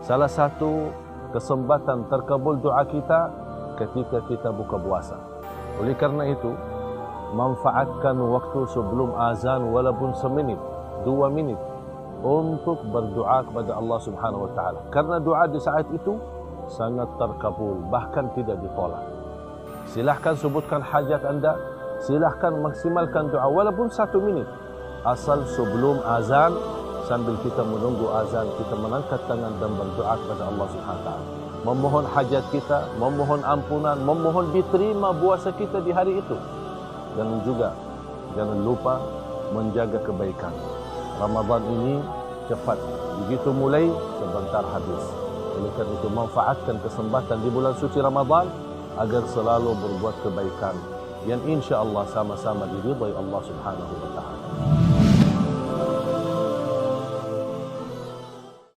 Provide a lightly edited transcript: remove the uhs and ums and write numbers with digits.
Salah satu kesempatan terkabul doa kita ketika kita buka puasa. Oleh karena itu, manfaatkan waktu sebelum azan walaupun seminit, 2 minit untuk berdoa kepada Allah Subhanahu wa taala. Karena doa di saat itu sangat terkabul, bahkan tidak ditolak. Silahkan sebutkan hajat anda, silahkan maksimalkan doa walaupun 1 minit. Asal sebelum azan, sambil kita menunggu azan, kita mengangkat tangan dan berdoa kepada Allah Subhanahu wa taala. Memohon hajat kita, memohon ampunan, memohon diterima puasa kita di hari itu. Dan juga jangan lupa menjaga kebaikan. Ramadan ini cepat, begitu mulai sebentar habis. Oleh karena itu manfaatkan kesempatan di bulan suci Ramadan agar selalu berbuat kebaikan yang insya Allah sama-sama diridhai Allah Subhanahu wa taala.